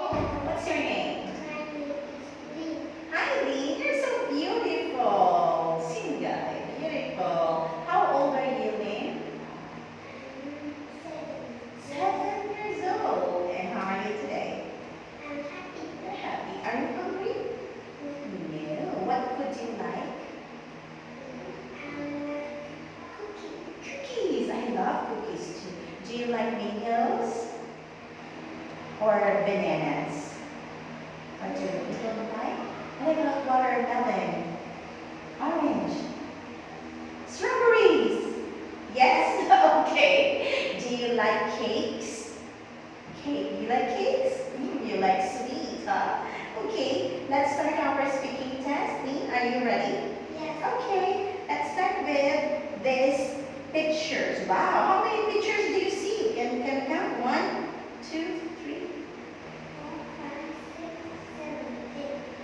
What's your name? My name is Lee. Hi, Lee. You're so beautiful. Singai, beautiful. How old are you, Lee? I'm 7. 7 years old. And how are you today? I'm happy. You're happy. Are you hungry? No. What food do you like? I like cookie. Cookies. I love cookies too. Do you like mangoes or bananas? What do you don't like? I like watermelon, orange, strawberries. Yes? Okay. Do you like cakes? Cake. You like cakes? You like sweet, huh? Okay. Let's start our speaking test. Lee, are you ready? Yes. Okay. Let's start with these pictures. Wow. How many pictures do you see? Can you count? 1, 2, 3, 4, 5, 6, 7,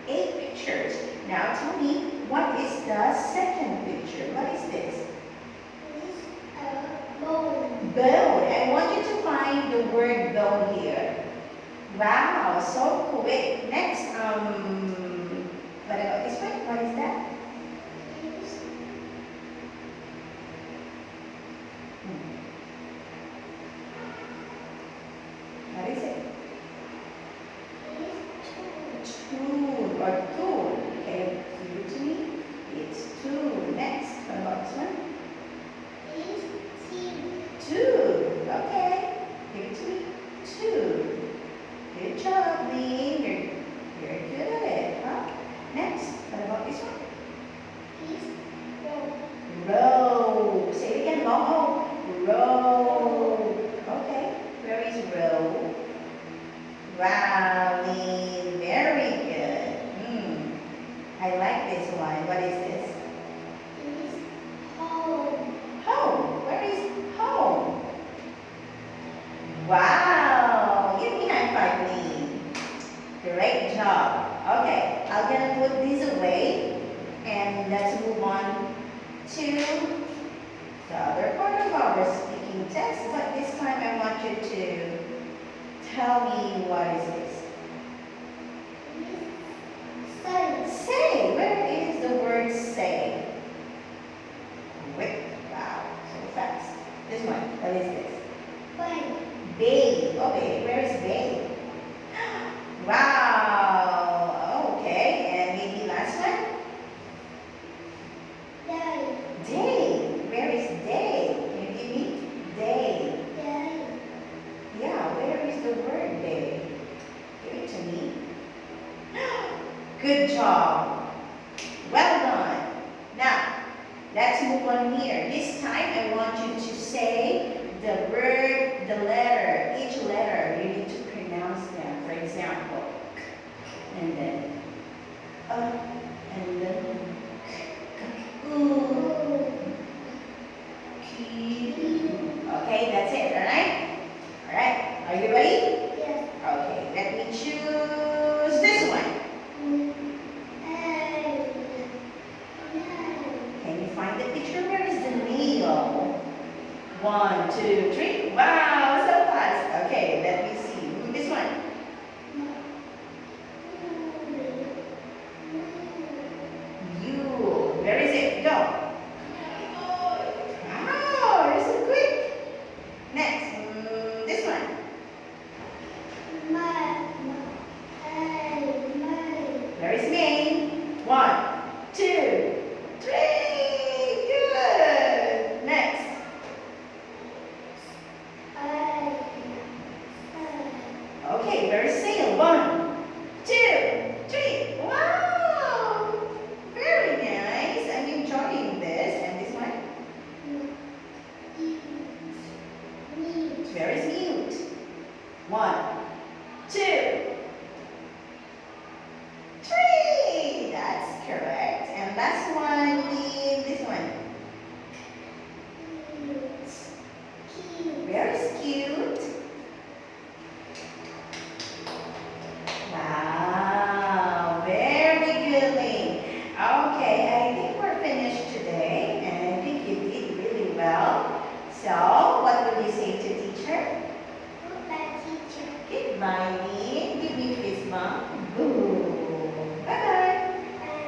8. 8 pictures. Now tell me, what is the second picture? What is this? This is a bone. Bone. I want you to find the word bone here. Wow, so quick. Next, what about this one? What is that? This What is it? is Tool or tool. Okay, give it to me. It's tool. Next, what about this one? 2. This is Two. Okay. Give it to me. Two. Good job, Lee. You're good at it, huh? Next, what about this one? rope. Row. Say it again, long O. Row. Okay. Where is row? Wow, Lee. Very good. I like this one. What is this? This is home. Home. Where is home? Wow. Give me a high five, Lee. Great job. Okay, I'm gonna put these away and let's move on to the other part of our speaking test. But this time I want you to tell me what is this? Sun. Say. Where is the word say? Quick. Wow, so fast. This one. What is this? Bun. Bay. Okay, where is bay? Wow. Okay, and maybe last one? Day. Day. Where is day? Can you give me? Day. Day. Yeah, where is the word day? Give it to me. Good job. Well done. Now, let's move on here. This time I want you to say the word, the letter, each letter. You need to pronounce them. For example, and then, and then, Ooh. Okay, that's it, alright? Alright, are you ready? Yes. Okay, let me choose this one. Hey. Can you find the picture? Where is the needle? 1, 2, 3. Wow, so fast. Okay, let me see. This one. You. Where is it? Go. Wow, you're so quick. Next, this one. Where is me? 1, 2, 3. Good. Next. Okay, where is sail? 1,